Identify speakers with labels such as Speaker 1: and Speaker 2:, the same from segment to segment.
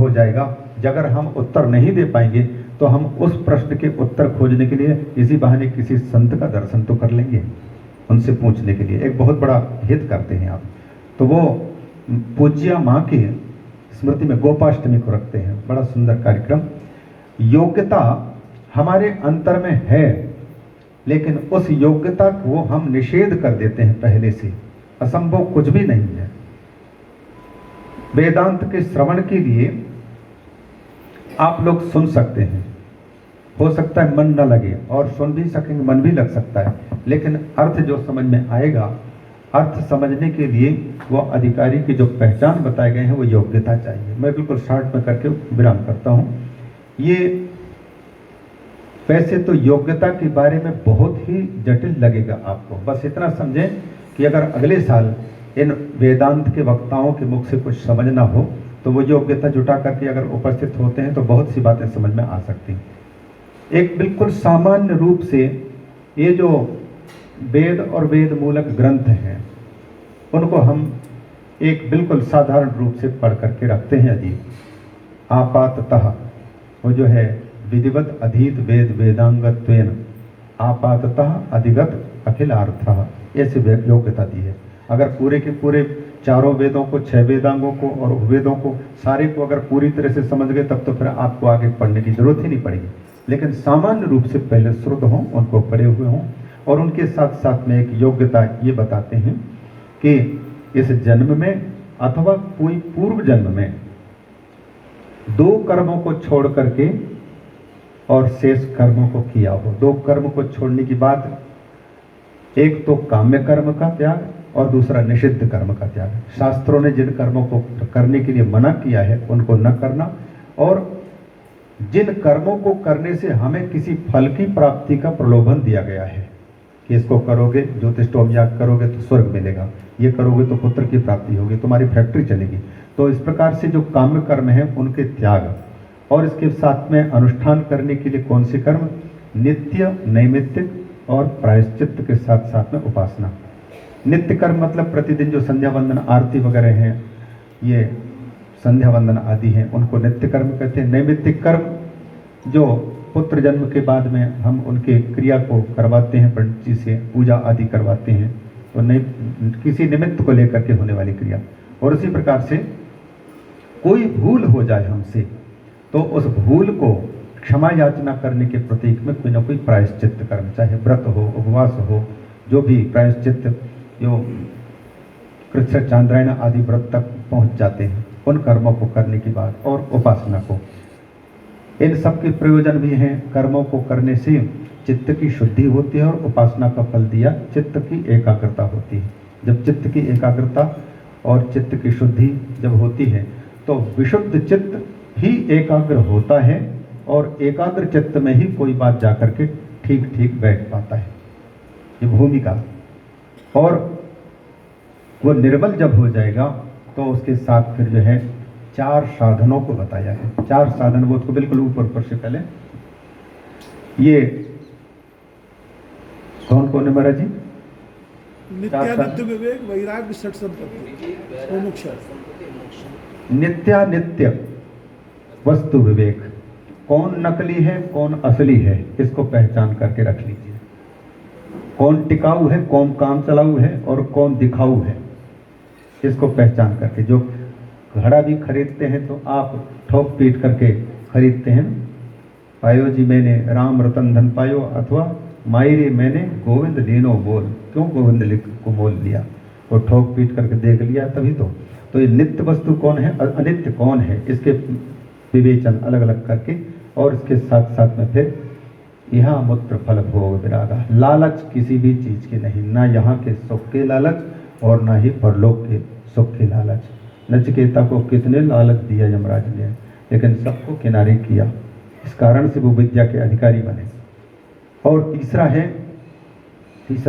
Speaker 1: हो जाएगा। अगर हम उत्तर नहीं दे पाएंगे तो हम उस प्रश्न के उत्तर खोजने के लिए इसी बहाने किसी संत का दर्शन तो कर लेंगे, उनसे पूछने के लिए एक बहुत बड़ा हित करते हैं आप। तो वो पूज्य माँ की स्मृति में गोपाष्टमी को रखते हैं, बड़ा सुंदर कार्यक्रम। योग्यता हमारे अंतर में है, लेकिन उस योग्यता को हम निषेध कर देते हैं पहले से। असंभव कुछ भी नहीं है। वेदांत के श्रवण के लिए आप लोग सुन सकते हैं, हो सकता है मन न लगे, और सुन भी सकेंगे, मन भी लग सकता है, लेकिन अर्थ जो समझ में आएगा, अर्थ समझने के लिए वो अधिकारी की जो पहचान बताए गए हैं वो योग्यता चाहिए। मैं बिल्कुल शॉर्ट में करके विराम करता हूँ। ये वैसे तो योग्यता के बारे में बहुत ही जटिल लगेगा आपको, बस इतना समझें कि अगर अगले साल इन वेदांत के वक्ताओं के मुख से कुछ समझना हो तो वो योग्यता जुटा करके अगर उपस्थित होते हैं तो बहुत सी बातें समझ में आ सकती हैं। एक बिल्कुल सामान्य रूप से ये जो वेद और वेद मूलक ग्रंथ हैं उनको हम एक बिल्कुल साधारण रूप से पढ़ करके रखते हैं। यदि आपाततः वो जो है विधिवत अधीत वेद वेदांगत्वेन आपाततः अधिगत अखिलार्थः, ऐसे योग्यता दी है। अगर पूरे के पूरे चारों वेदों को, 6 वेदांगों को और वेदों को सारे को अगर पूरी तरह से समझ गए तब तो फिर आपको आगे पढ़ने की जरूरत ही नहीं पड़ेगी। लेकिन सामान्य रूप से पहले श्रुत हों, उनको पढ़े हुए हों, और उनके साथ साथ में एक योग्यता ये बताते हैं कि इस जन्म में अथवा कोई पूर्व जन्म में 2 कर्मों को छोड़ करके और शेष कर्मों को किया हो। 2 कर्म को छोड़ने की बात, एक तो काम्य कर्म का त्याग और दूसरा निषिद्ध कर्म का त्याग। शास्त्रों ने जिन कर्मों को करने के लिए मना किया है उनको न करना, और जिन कर्मों को करने से हमें किसी फल की प्राप्ति का प्रलोभन दिया गया है कि इसको करोगे, ज्योतिष्ठोम याग करोगे तो स्वर्ग मिलेगा, ये करोगे तो पुत्र की प्राप्ति होगी, तुम्हारी फैक्ट्री चलेगी। तो इस प्रकार से जो काम्य कर्म है उनके त्याग, और इसके साथ में अनुष्ठान करने के लिए कौन से कर्म, नित्य, नैमित्तिक और प्रायश्चित्त के साथ साथ में उपासना। नित्य कर्म मतलब प्रतिदिन जो संध्या वंदन आरती वगैरह हैं, ये संध्या वंदन आदि हैं, उनको नित्य कर्म कहते हैं। नैमित्तिक कर्म जो पुत्र जन्म के बाद में हम उनके क्रिया को करवाते हैं, पंडित जी से पूजा आदि करवाते हैं, तो किसी निमित्त को लेकर के होने वाली क्रिया। और उसी प्रकार से कोई भूल हो जाए हमसे तो उस भूल को क्षमा याचना करने के प्रतीक में कोई ना कोई प्रायश्चित्त कर्म, चाहे व्रत हो, उपवास हो, जो भी प्रायश्चित्त जो कृष्ण चांद्रायण आदि व्रत तक पहुंच जाते हैं, उन कर्मों को करने की बात, और उपासना को। इन सब के प्रयोजन भी हैं। कर्मों को करने से चित्त की शुद्धि होती है, और उपासना का फल दिया चित्त की एकाग्रता होती है। जब चित्त की एकाग्रता और चित्त की शुद्धि जब होती है तो विशुद्ध चित्त ही एकाग्र होता है, और एकाग्र चित्त में ही कोई बात जाकर के ठीक ठीक बैठ पाता है। ये भूमिका, और वो निर्मल जब हो जाएगा तो उसके साथ फिर जो है 4 साधनों को बताया है। 4 साधन, वो उसको बिल्कुल ऊपर से पहले ये कौन कौन है महाराज जी?
Speaker 2: नित्यानित्य विवेक, वैराग्य, षट संपत्ति,
Speaker 1: नित्यानित्य वस्तु विवेक, कौन नकली है कौन असली है, इसको पहचान करके रख लीजिए। कौन टिकाऊ है, कौन काम चलाऊ है, और कौन दिखाऊ है, इसको पहचान करके। जो घड़ा भी खरीदते हैं तो आप ठोक पीट करके खरीदते हैं, पायो जी मैंने राम रतन धन पायो, अथवा मायरे मैंने गोविंद लीनो बोल। क्यों गोविंद लिख को मोल लिया, वो ठोक पीट करके देख लिया तभी तो ये नित्य वस्तु कौन है, अनित्य कौन है, इसके विवेचन अलग अलग करके, और इसके साथ साथ में फिर यहाँ मूत्र फल भोग विरागा। लालच किसी भी चीज की नहीं, ना यहाँ के सुख के लालच और ना ही परलोक के सुख के लालच। नचिकेता को कितने लालच दिया यमराज ने, लेकिन सबको किनारे किया, इस कारण से वो विद्या के अधिकारी बने। और तीसरा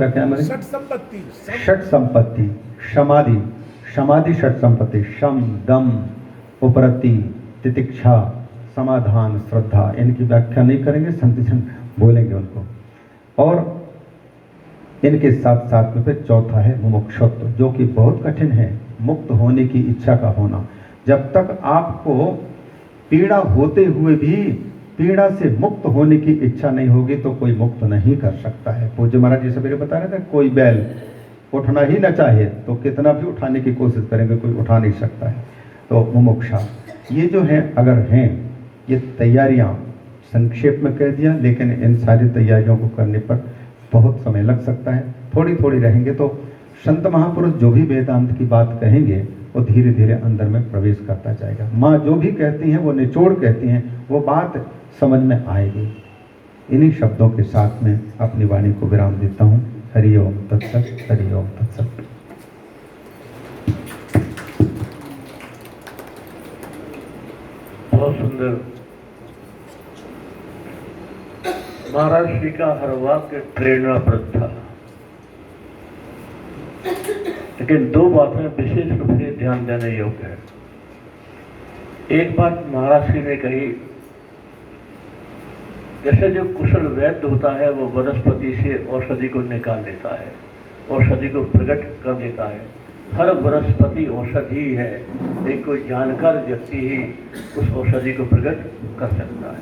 Speaker 1: क्या माने? षट संपत्ति, समाधि, समाधि षट संपत्ति, शम दम उपरति तितिक्षा समाधान श्रद्धा। इनकी व्याख्या नहीं करेंगे, संतिशन बोलेंगे उनको। और इनके साथ साथ में फिर चौथा है मुमुक्षुत्व, जो कि बहुत कठिन है, मुक्त होने की इच्छा का होना। जब तक आपको पीड़ा होते हुए भी पीड़ा से मुक्त होने की इच्छा नहीं होगी तो कोई मुक्त नहीं कर सकता है। पूज्य महाराज जी सवेरे बता रहे थे, कोई बैल उठना ही न चाहे तो कितना भी उठाने की कोशिश करेंगे कोई उठा नहीं सकता है। तो मुमुक्षा ये जो है अगर हैं ये तैयारियां, संक्षेप में कह दिया, लेकिन इन सारी तैयारियों को करने पर बहुत समय लग सकता है। थोड़ी थोड़ी रहेंगे तो संत महापुरुष जो भी वेदांत की बात कहेंगे वो धीरे धीरे अंदर में प्रवेश करता जाएगा। माँ जो भी कहती हैं वो निचोड़ कहती हैं, वो बात समझ में आएगी। इन्हीं शब्दों के साथ में अपनी वाणी को विराम देता हूँ। हरि ओम तत्सत, हरि ओम तत्सत।
Speaker 3: बहुत सुंदर। महाराज श्री का हर वाक्य प्रेरणाप्रद था, लेकिन दो बातें विशेष रूप से ध्यान देने योग्य है। एक बात महाराज श्री ने कही, जैसे जो कुशल वैद्य होता है वो वनस्पति से औषधि को निकाल लेता है, औषधि को प्रकट कर देता है। हर वनस्पति औषधि है, एक कोई जानकार व्यक्ति ही उस औषधि को प्रकट कर सकता है।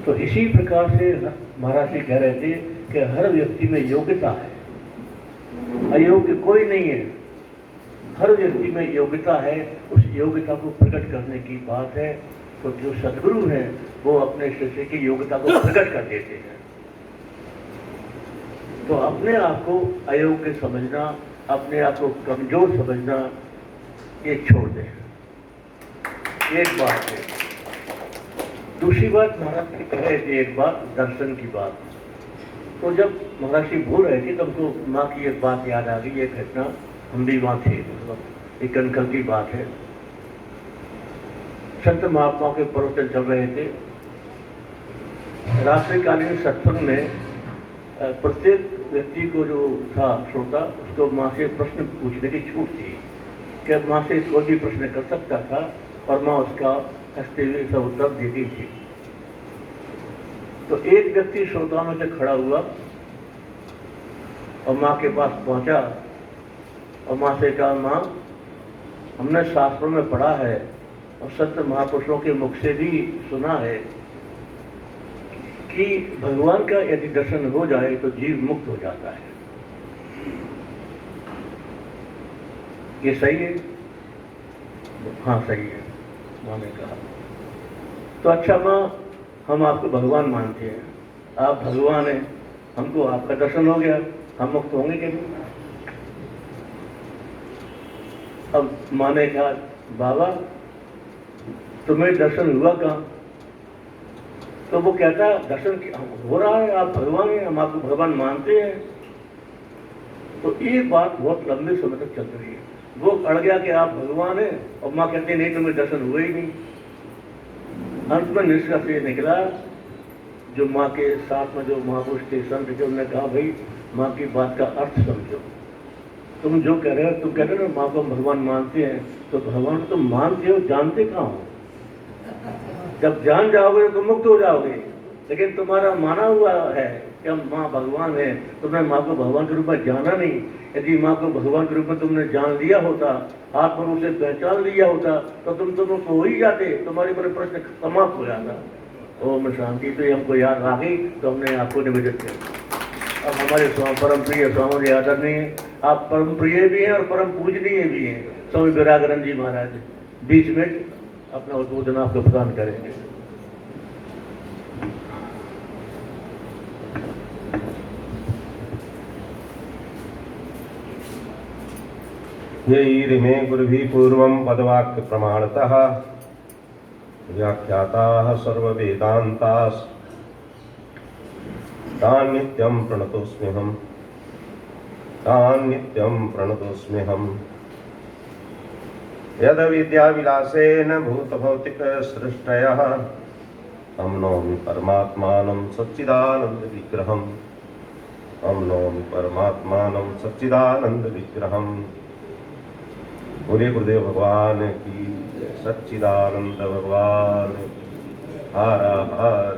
Speaker 3: तो इसी प्रकार से महाराज जी कह रहे थे कि हर व्यक्ति में योग्यता है, अयोग्य कोई नहीं है। हर व्यक्ति में योग्यता है, उस योग्यता को प्रकट करने की बात है। तो जो सद्गुरु हैं वो अपने शिष्य की योग्यता को प्रकट कर देते हैं। तो अपने आप को अयोग्य समझना, अपने आप को कमजोर समझना, ये छोड़ दें। एक बात है। दूसरी बात महाराज जी कह रहे थे, एक बात दर्शन की बात। तो जब महाराज जी बोल रहे थे तो हमको माँ की एक बात याद आ गई। एक घटना, हम भी वहाँ थे, एक अंकल की बात है। संत महात्माओं के प्रवचन चल रहे थे। रात्रिकालीन सत्संग में प्रत्येक व्यक्ति को जो था श्रोता, उसको माँ से प्रश्न पूछने की छूट थी कि माँ से कोई भी प्रश्न कर सकता था और माँ उसका हंसते हुए सब उत्तर देती थी। तो एक व्यक्ति श्रोताओं में से खड़ा हुआ और माँ के पास पहुंचा और माँ से कहा, माँ हमने शास्त्रों में पढ़ा है और संत महापुरुषों के मुख से भी सुना है कि भगवान का यदि दर्शन हो जाए तो जीव मुक्त हो जाता है। ये सही है? हाँ सही है, माँ ने कहा। तो अच्छा माँ, हम आपको भगवान मानते हैं, आप भगवान हैं, हमको आपका दर्शन हो गया, हम मुक्त होंगे कैसे? अब माँ ने कहा, बाबा तुम्हें दर्शन हुआ कहाँ? तो वो कहता, दर्शन हो रहा है, आप भगवान हैं, हम आपको भगवान मानते हैं। तो ये बात बहुत लंबे समय तक चल रही है। वो अड़ गया कि आप भगवान हैं और माँ कहती नहीं, तुम्हें दर्शन हुए ही नहीं। अंत में निष्कर्ष ये निकला, जो माँ के साथ में जो महापुरुष थे, संत थे, उन्होंने कहा, भाई माँ की बात का अर्थ समझो। तुम जो कह रहे हो, तुम कह रहे हो माँ को हम भगवान मानते हैं, तो भगवान तुम मानते हो, जानते कहाँ हो? जब जान जाओगे तो मुक्त हो जाओगे। लेकिन तुम्हारा माना हुआ है कि हम माँ भगवान है, तुमने माँ को भगवान के रूप में जाना नहीं। यदि माँ को भगवान के रूप में तुमने जान लिया होता, आत्म से पहचान लिया होता, तो तुम हो ही जाते, तुम्हारे बड़े प्रश्न समाप्त हो जाता। ओम शांति। तो ये हमको याद आ गई तो हमने आपको निवेदन किया। अब हमारे परम प्रिय स्वामी जी आदरणीय, आप परम प्रिय भी हैं और परम पूजनीय भी हैं। स्वामी विरागानंद जी महाराज 20 मिनट अपना उद्बोधन आपको प्रदान करेंगे।
Speaker 4: यैरिमे गुरुभिः पूर्वं पदवाक्य प्रमाणतः व्याख्याताः सर्ववेदान्ताः तान् नित्यं प्रणतोऽस्म्यहम्, तान् नित्यं प्रणतोऽस्म्यहम्। यद विद्याविलासेन भूतभौतिकसृष्टयः तं नौमि परमात्मानं सच्चिदानन्दविग्रहम्, तं नौमि परमात्मानं सच्चिदानन्दविग्रहम्। बोले गुरुदेव भगवान की, सच्चिदानंद भगवान की। हर हर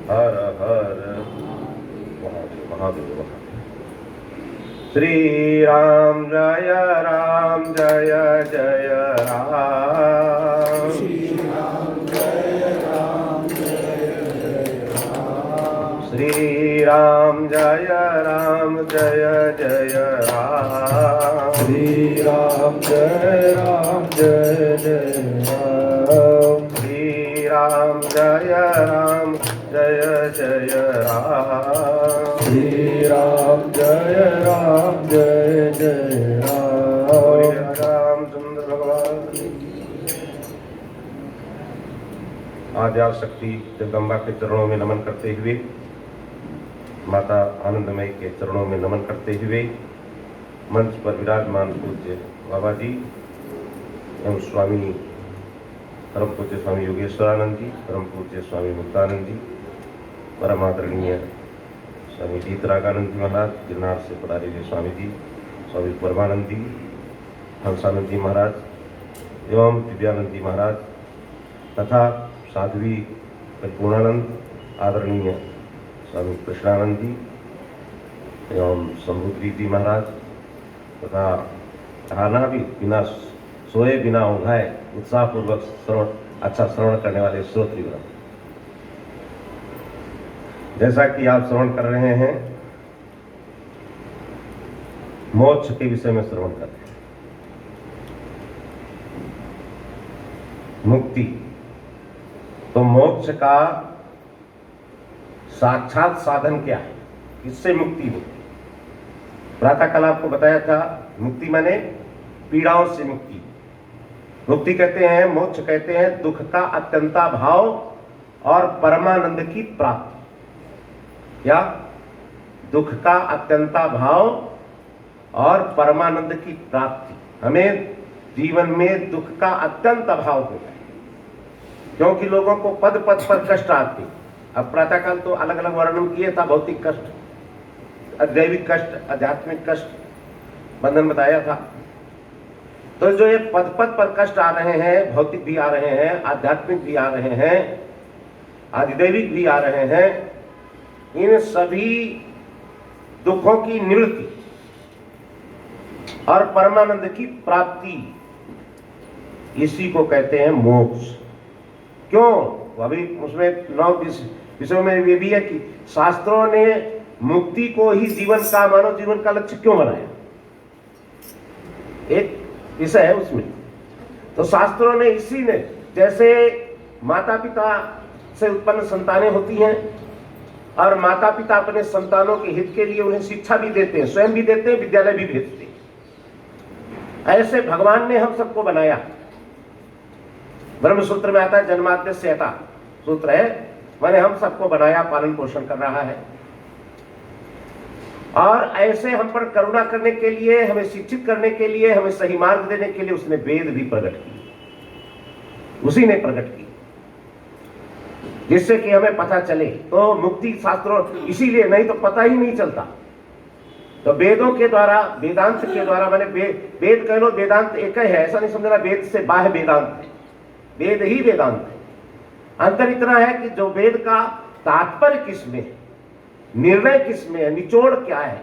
Speaker 4: हर हर महादेव महादेव। श्री राम जय जय जय राम।
Speaker 2: श्री राम जय राम जय जय राम।
Speaker 4: श्री राम जय जय राम।
Speaker 1: श्री राम जय जय राम।
Speaker 4: श्री राम जय जय राम।
Speaker 1: श्री राम जय जय
Speaker 4: बोलिए
Speaker 1: राम।
Speaker 4: रामचंद्र भगवान। आद्यार शक्ति जगदम्बा के चरणों में नमन करते हुए, माता आनंदमयी के चरणों में नमन करते हुए, मंच पर विराजमान पूज्य बाबा जी एवं स्वामी परम पूज्य स्वामी योगेश्वरानंद जी, परम पूज्य स्वामी मुक्तानंद जी, परम आदरणीय स्वामी जीतरागानंद जी महाराज, गिरनार से पधारे हुए स्वामी जी, स्वामी परमानंद जी, हंसानंद जी महाराज एवं दिव्यानंद जी महाराज तथा साध्वी परिपूर्णानंद, आदरणीय स्वामी कृष्णानंद जी एवं शंभुद्री जी महाराज तथा खाना भी बिना सोए बिना ऊँघाए उत्साहपूर्वक अच्छा श्रवण करने वाले श्रोतृगण। जैसा कि आप श्रवण कर रहे हैं, मोक्ष के विषय में श्रवण कर रहे हैं। मुक्ति, तो मोक्ष का साक्षात साधन क्या है, इससे मुक्ति होती। प्रातः कल आपको बताया था, मुक्ति माने पीड़ाओं से मुक्ति। मुक्ति कहते हैं, मोक्ष कहते हैं दुख का अत्यंता भाव और परमानंद की प्राप्ति। या दुख का अत्यंता भाव और परमानंद की प्राप्ति। हमें जीवन में दुख का अत्यंत अभाव होता है, क्योंकि लोगों को पद पद पर कष्ट आते। अब प्रातःकाल तो अलग अलग वर्णन किए था, भौतिक कष्ट, दैविक कष्ट, आध्यात्मिक कष्ट, बंधन बताया था। तो जो ये पद पद पर कष्ट आ रहे हैं, भौतिक भी आ रहे हैं, आध्यात्मिक भी आ रहे हैं, आदिदैविक भी आ रहे हैं, इन सभी दुखों की निवृत्ति और परमानंद की प्राप्ति, इसी को कहते हैं मोक्ष। क्यों? अभी उसमें 9 विषयों में ये भी है कि शास्त्रों ने मुक्ति को ही जीवन का, मानव जीवन का लक्ष्य क्यों बनाया, एक विषय है उसमें। तो शास्त्रों ने इसी ने, जैसे माता पिता से उत्पन्न संतानें होती हैं और माता पिता अपने संतानों के हित के लिए उन्हें शिक्षा भी देते हैं, स्वयं भी देते हैं, विद्यालय भी भेजते हैं, ऐसे भगवान ने हम सबको बनाया। ब्रह्म सूत्र में आता है, जन्माद्यस्य यथा सूत्र है, मैंने हम सबको बनाया, पालन पोषण कर रहा है। और ऐसे हम पर करुणा करने के लिए, हमें शिक्षित करने के लिए, हमें सही मार्ग देने के लिए उसने वेद भी प्रकट किए, उसी ने प्रकट की, जिससे कि हमें पता चले। तो मुक्ति शास्त्रों, इसीलिए, नहीं तो पता ही नहीं चलता। तो वेदों के द्वारा, वेदांत के द्वारा, मैंने वेद कह लो, वेदांत एक ही है, ऐसा नहीं समझना वेद से बाह्य वेदांत है, वेद ही वेदांत है। अंतर इतना है कि जो वेद का तात्पर्य किसमें है, निर्णय किसमें है, निचोड़ क्या है,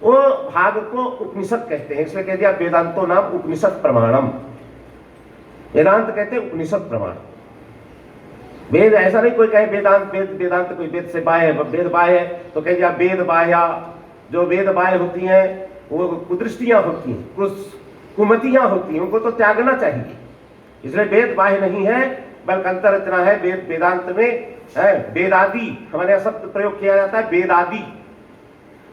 Speaker 4: वो भाग को उपनिषद कहते हैं। इसलिए कह दिया वेदांतो नाम उपनिषद प्रमाणम। वेदांत कहते हैं उपनिषद प्रमाण। वेद ऐसा नहीं कोई कहे वेदांत, वेदांत कोई वेद से बाह्य है, वेद बाह्य है तो कह दिया वेद बाह्य। जो वेद बाह्य होती हैं वो कुदृष्टियां होती हैं, कुमतियां होती हैं, उनको तो त्यागना चाहिए। इसलिए वेद बाह्य नहीं है, बल्कि अंतर इतना है, वेद वेदांत में है वेदादि, हमारे यहाँ शब्द प्रयोग किया जाता है वेदादि।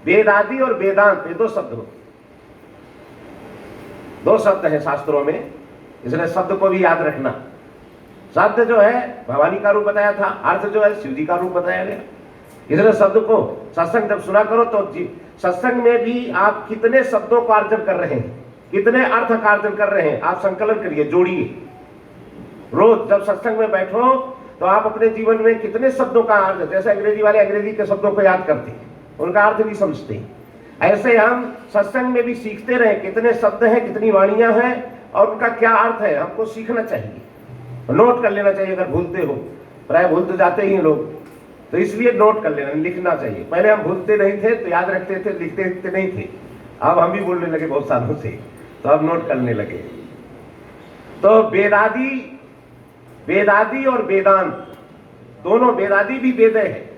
Speaker 4: वेदादि और वेदांत ये दो शब्द होते, दो शब्द हैं शास्त्रों में, इसलिए शब्द को भी याद रखना। शब्द जो है भवानी का रूप बताया था, अर्थ जो है शिव जी का रूप बताया गया। इसलिए शब्द को सत्संग जब सुना करो तो सत्संग में भी आप कितने शब्दों का अर्जन कर रहे हैं, कितने अर्थ का अर्जन कर रहे हैं, आप संकलन करिए, जोड़िए। रोज जब सत्संग में बैठो तो आप अपने जीवन में कितने शब्दों का अर्थ, जैसे अंग्रेजी वाले अंग्रेजी के शब्दों को याद करते हैं, उनका अर्थ भी समझते हैं, ऐसे हम सत्संग में भी सीखते रहे कितने शब्द हैं, कितनी वाणियां हैं और उनका क्या अर्थ है, हमको सीखना चाहिए, नोट कर लेना चाहिए। अगर भूलते हो, प्राय भूल तो जाते ही लोग, तो इसलिए नोट कर लेना, लिखना चाहिए। पहले हम भूलते नहीं थे तो याद रखते थे, लिखते नहीं थे, अब हम भी बोलने लगे बहुत सालों से, तो अब नोट करने लगे। तो वेदादि और वेदांत दोनों, वेदादि भी वेद है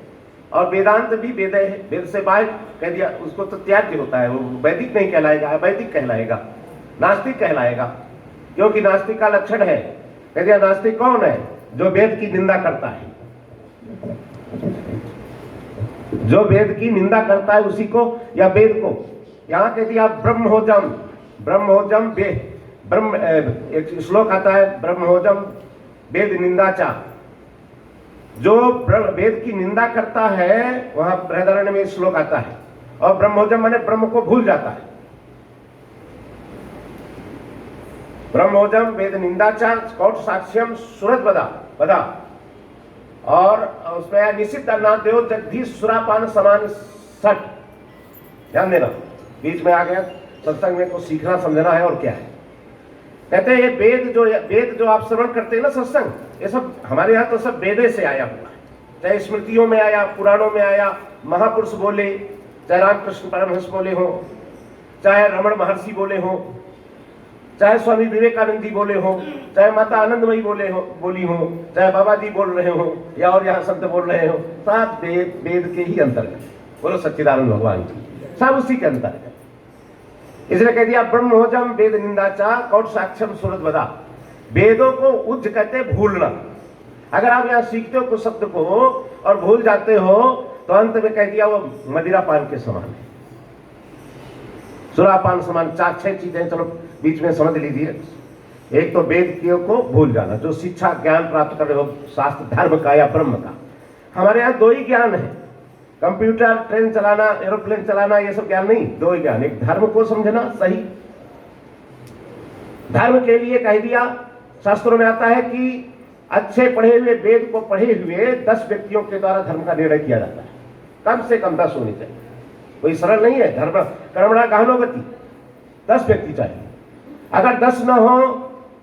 Speaker 4: और वेदांत भी वेद है। वेद से बाहर कह दिया उसको तो त्याज्य होता है, वो वैदिक नहीं कहलाएगा, अवैदिक कहलाएगा, नास्तिक कहलाएगा। क्योंकि नास्तिक का लक्षण है, कह दिया नास्तिक कौन है? जो वेद की निंदा करता है, जो वेद की निंदा करता है उसी को, या वेद को। यहां कह दिया ब्रह्मोजम, ब्रह्मोजम ब्रह्म, एक श्लोक आता है ब्रह्मोजम वेद निंदाचा। जो वेद की निंदा करता है, वहां बृहदारण्य में श्लोक आता है, और ब्रह्मोजम माने ब्रह्म को भूल जाता है। ब्रह्मोजम वेद निंदाचा कौट साक्ष्यम सूरत बदा, और उसमें निश्चित अन्नादेव जगदीश सुरापान समान सट। ध्यान देना, बीच में आ गया सत्संग में, को सीखना समझना है और क्या है। कहते हैं ये वेद जो आप श्रवण करते हैं ना सत्संग, ये सब हमारे यहाँ तो सब वेदे से आया हुआ है। चाहे स्मृतियों में आया, पुराणों में आया, महापुरुष बोले, चाहे रामकृष्ण परमहंस बोले हो, चाहे रमण महर्षि बोले हो, चाहे स्वामी विवेकानंद जी बोले हो, चाहे माता आनंदमयी बोली हो, चाहे बाबा जी बोल रहे हो, या और यहाँ संत बोल रहे हो, सब वेद के ही अंतर्गत। बोलो सच्चिदानंद भगवान की, सब उसी के अंतर्गत। इसलिए कह दिया ब्रह्मोजम वेद निंदाचा कौट साक्ष्यम सूरत बदा। वेदों को उच्च कहते भूलना। अगर आप यहाँ सीखते हो कुछ शब्द को और भूल जाते हो, तो अंत में कह दिया वो मदिरा पान के समान है, सुरापान समान। 4-6 चीजें चलो बीच में समझ लीजिए। एक तो वेद को भूल जाना, जो शिक्षा ज्ञान प्राप्त कर रहे हो शास्त्र धर्म का या ब्रह्म का। हमारे यहाँ 2 ही ज्ञान है, कंप्यूटर, ट्रेन चलाना, एरोप्लेन चलाना, ये सब ज्ञान नहीं, 2 ही ज्ञान। एक धर्म को समझना सही, धर्म के लिए कह दिया शास्त्रों में आता है कि अच्छे पढ़े हुए वेद को पढ़े हुए 10 व्यक्तियों के द्वारा धर्म का निर्णय किया जाता है। कम से कम 10 होने चाहिए, कोई सरल नहीं है। धर्म कर्मणा गहनोगति, 10 व्यक्ति चाहिए। अगर 10 न हो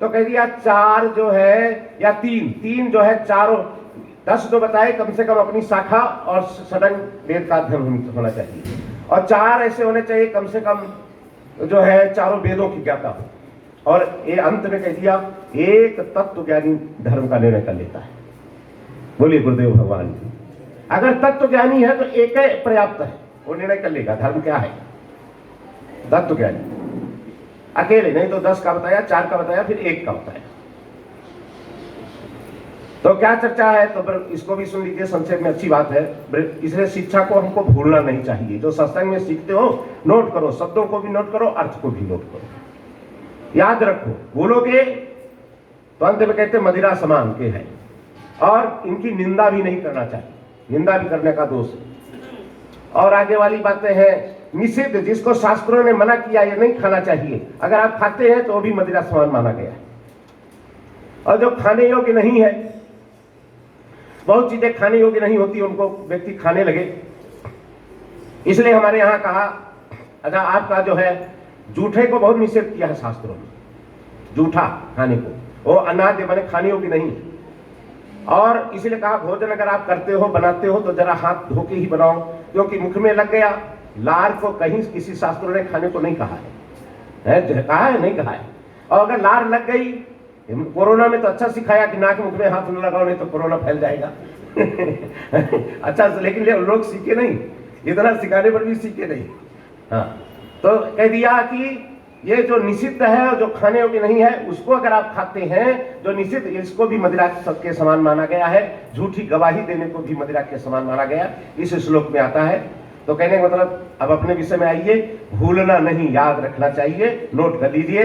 Speaker 4: तो कह दिया 4 जो है, या 3 जो है, चारों 10 जो बताए, कम से कम अपनी शाखा और सडन वेद का अध्ययन होना चाहिए, और 4 ऐसे होने चाहिए कम से कम जो है चारों वेदों की ज्ञाता हो। और ये अंत में कह दिया एक तत्व ज्ञानी धर्म का निर्णय कर लेता है। बोलिए गुरुदेव भगवान जी। अगर तत्व ज्ञानी है तो एक ही पर्याप्त है, वो निर्णय कर लेगा धर्म क्या है। तत्व ज्ञानी अकेले नहीं तो 10 का बताया, 4 का बताया, फिर 1 का बताया। तो क्या चर्चा है, तो इसको भी सुन लीजिए संक्षेप में, अच्छी बात है। इसलिए शिक्षा को हमको भूलना नहीं चाहिए। जो सत्संग में सीखते हो नोट करो, शब्दों को भी नोट करो, अर्थ को भी नोट करो, याद रखो। भूलोगे तो अंत में कहते मदिरा समान के है। और इनकी निंदा भी नहीं करना चाहिए, निंदा भी करने का दोष है। और आगे वाली बातें हैं निषिद्ध, जिसको शास्त्रों ने मना किया ये नहीं खाना चाहिए। अगर आप खाते हैं तो भी मदिरा समान माना गया है। और जो खाने योग्य नहीं है, बहुत चीजें खाने योग्य नहीं होती, उनको व्यक्ति खाने लगे। इसलिए हमारे यहाँ कहा, अच्छा आपका जो है जूठे को बहुत निषेध किया है शास्त्रों में, जूठा खाने को, वो अनाद्य माने खाने योग्य नहीं। और इसलिए कहा भोजन अगर आप करते हो, बनाते हो, तो जरा हाथ धो के ही बनाओ, क्योंकि मुख में लग गया। लार को कहीं किसी शास्त्रों ने खाने को नहीं कहा है, कहा है नहीं कहा है। और अगर लार लग गई, कोरोना में तो अच्छा सिखाया कि नाक मुख में हाथ न लगाओ, नहीं तो कोरोना फैल जाएगा। अच्छा, लेकिन लोग सीखे नहीं, इतना सिखाने पर भी सीखे नहीं। हाँ, तो कह दिया कि ये जो निषिद्ध है और जो खाने योग्य नहीं है, उसको अगर आप खाते हैं, जो निषिद्ध, इसको भी मदिरा के समान माना गया है। झूठी गवाही देने को भी मदिरा के समान माना गया, इस श्लोक में आता है। तो कहने का मतलब, अब अपने विषय में आइए, भूलना नहीं, याद रखना चाहिए, नोट कर लीजिए।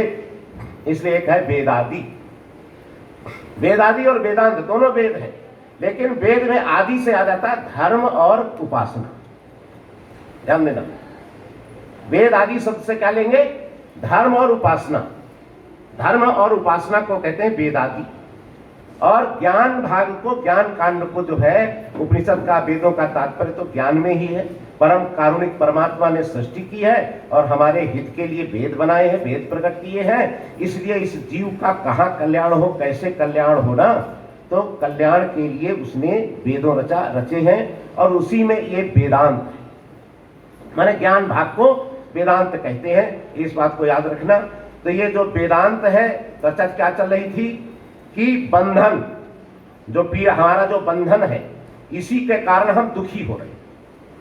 Speaker 4: इसलिए एक है वेदादि। वेदादि और वेदांत दोनों वेद है, लेकिन वेद में आदि से आ जाता है धर्म और उपासना। ध्यान देना, वेद आदि शब्द से क्या लेंगे, धर्म और उपासना। धर्म और उपासना को कहते हैं वेदादि। और ज्ञान भाग को, ज्ञान कांड को जो है उपनिषद का, वेदों का तात्पर्य तो ज्ञान में ही है। परम कारुणिक परमात्मा ने सृष्टि की है और हमारे हित के लिए वेद बनाए हैं, वेद प्रकट किए हैं। इसलिए इस जीव का कहाँ कल्याण हो, कैसे कल्याण होना, तो कल्याण के लिए उसने वेदों रचे हैं। और उसी में ये वेदांत माने ज्ञान भाग को वेदांत कहते हैं, इस बात को याद रखना। तो ये जो वेदांत है, चर्चा क्या चल रही थी कि बंधन, जो पीड़ा, हमारा जो बंधन है, इसी के कारण हम दुखी हो रहे हैं।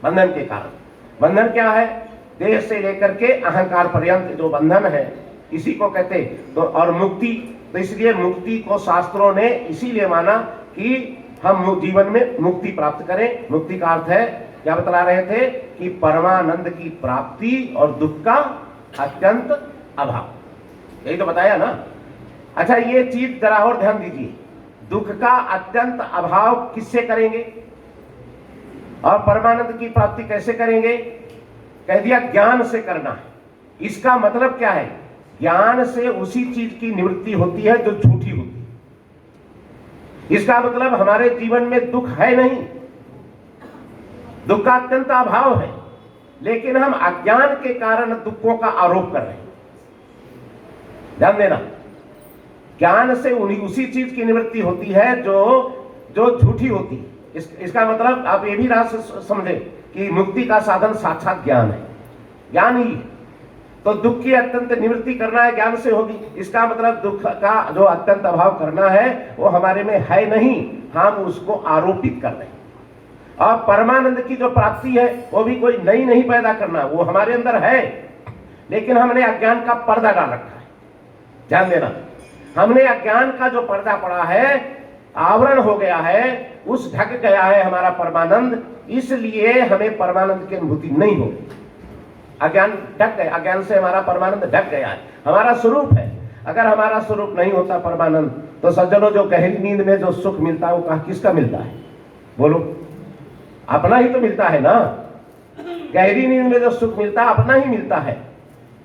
Speaker 4: बंधन के कारण, बंधन क्या है? देह से लेकर के अहंकार पर्यंत जो बंधन है, इसी को कहते। तो और मुक्ति, तो इसलिए मुक्ति को शास्त्रों ने इसीलिए माना कि हम जीवन में मुक्ति प्राप्त करें। मुक्ति का अर्थ है, क्या बतला रहे थे कि परमानंद की प्राप्ति और दुख का अत्यंत अभाव, यही तो बताया ना। अच्छा, ये चीज जरा और ध्यान दीजिए, दुख का अत्यंत अभाव किससे करेंगे और परमानंद की प्राप्ति कैसे करेंगे? कह दिया ज्ञान से करना है। इसका मतलब क्या है? ज्ञान से उसी चीज की निवृत्ति होती है जो झूठी होती है। इसका मतलब हमारे जीवन में दुख है नहीं, दुख का अत्यंत अभाव है, लेकिन हम अज्ञान के कारण दुखों का आरोप कर रहे हैं। ध्यान देना, ज्ञान से उसी चीज की निवृत्ति होती है जो झूठी होती है। इसका मतलब आप ये भी राज समझे कि मुक्ति का साधन साक्षात ज्ञान है, ज्ञान ही। तो दुख की अत्यंत निवृत्ति करना है, ज्ञान से होगी। इसका मतलब दुख का जो अत्यंत अभाव करना है वो हमारे में है नहीं, हम उसको आरोपित कर रहे हैं। और परमानंद की जो प्राप्ति है वो भी कोई नई नहीं पैदा करना, वो हमारे अंदर है, लेकिन हमने अज्ञान का पर्दा डाल रखा है। ध्यान देना, हमने अज्ञान का जो पर्दा पड़ा है, आवरण हो गया है, उस ढक गया है हमारा परमानंद, इसलिए हमें परमानंद की अनुभूति नहीं होगी। अज्ञान ढक गया, अज्ञान से हमारा परमानंद ढक गया है, हमारा स्वरूप है। अगर हमारा स्वरूप नहीं होता परमानंद, तो सज्जनों जो गहरी नींद में जो सुख मिलता है वो कहाँ किसका मिलता है? बोलो, अपना ही तो मिलता है ना। गहरी नींद में जो सुख मिलता है अपना ही मिलता है।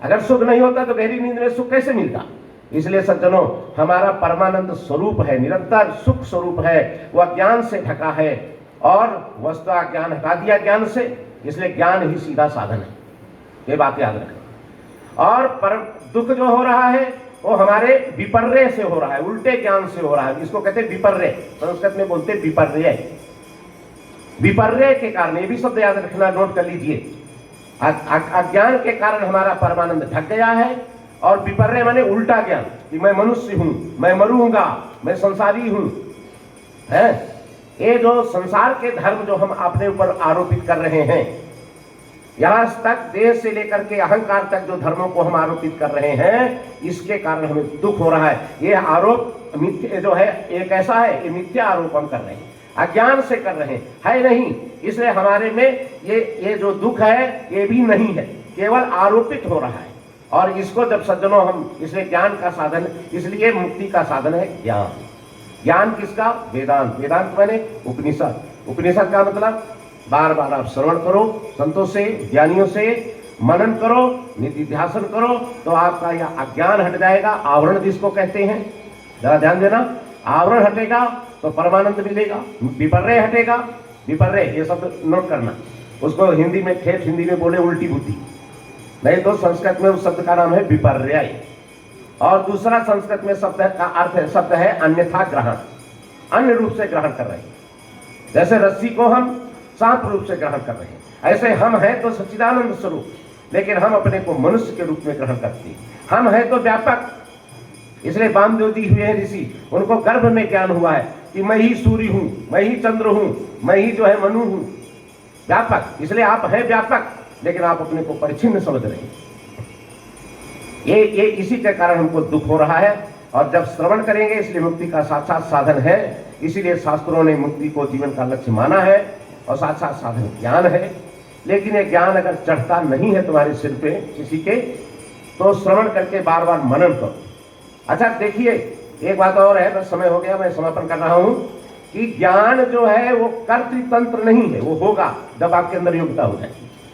Speaker 4: अगर सुख नहीं होता तो गहरी नींद में सुख कैसे मिलता? इसलिए सज्जनों, हमारा परमानंद स्वरूप है, निरंतर सुख स्वरूप है, वह ज्ञान से ढका है और वस्तुतः ज्ञान हटा दिया ज्ञान से, इसलिए ज्ञान ही सीधा साधन है। ये बात याद रखें। और पर दुख जो हो रहा है वो हमारे विपर्य से हो रहा है, उल्टे ज्ञान से हो रहा है। इसको कहते हैं विपर्य, संस्कृत में बोलते हैं विपर्य। विपर्य के कारण, ये भी शब्द याद रखना, नोट कर लीजिए। अज्ञान के कारण हमारा परमानंद ढक गया है, और विपर्य माने उल्टा ज्ञान कि मैं मनुष्य हूं, मैं मरूंगा, मैं संसारी हूं, है। ये जो संसार के धर्म जो हम अपने ऊपर आरोपित कर रहे हैं, यहां तक देह से लेकर के अहंकार तक जो धर्मों को हम आरोपित कर रहे हैं, इसके कारण हमें दुख हो रहा है। ये आरोप मिथ्या जो है, एक ऐसा है, ये मिथ्या आरोप हम कर रहे हैं, अज्ञान से कर रहे हैं, है नहीं। इसलिए हमारे में ये जो दुख है ये भी नहीं है, केवल आरोपित हो रहा है। और इसको जब सज्जनों हम, इसलिए ज्ञान का साधन, इसलिए मुक्ति का साधन है ज्ञान। ज्ञान किसका? वेदांत। वेदांत माने उपनिषद। उपनिषद का मतलब बार बार आप श्रवण करो, संतों से, ज्ञानियों से मनन करो, निधिध्यासन करो, तो आपका यह अज्ञान हट जाएगा। आवरण जिसको कहते हैं, जरा ध्यान देना, आवरण हटेगा तो परमानंद मिलेगा। विपर्य हटेगा, विपर्य ये शब्द नोट करना, उसको हिंदी में, ठेठ हिंदी में बोले उल्टी बुद्धि, नहीं तो संस्कृत में उस शब्द का नाम है विपर्य। और दूसरा संस्कृत में शब्द का अर्थ है, शब्द है अन्यथा ग्रहण, अन्य रूप से ग्रहण कर रहे हैं। जैसे रस्सी को हम सांप रूप से ग्रहण कर रहे हैं, ऐसे हम हैं तो सच्चिदानंद स्वरूप, लेकिन हम अपने को मनुष्य के रूप में ग्रहण करते हैं। हम हैं तो व्यापक, इसलिए वामदेव जी हुए हैं ऋषि, उनको गर्भ में ज्ञान हुआ है कि मैं ही सूर्य हूं, मैं ही चंद्र हूं, मैं ही जो है मनु हूं, व्यापक। इसलिए आप हैं व्यापक, लेकिन आप अपने को परिच्छिन्न समझ रहे हैं। ये इसी के कारण हमको दुख हो रहा है। और जब श्रवण करेंगे, इसलिए मुक्ति का साक्षात साधन है। इसीलिए शास्त्रों ने मुक्ति को जीवन का लक्ष्य माना है, और साक्षात साधन ज्ञान है। लेकिन ये ज्ञान अगर चढ़ता नहीं है तुम्हारे सिर पे किसी के, तो श्रवण करके बार बार मनन करो। अच्छा देखिए, एक बात और है, बस समय हो गया, मैं समापन कर रहा हूं कि ज्ञान जो है वो कर्तृतंत्र नहीं है, वो होगा जब आपके अंदर योग्यता हो जाएगी।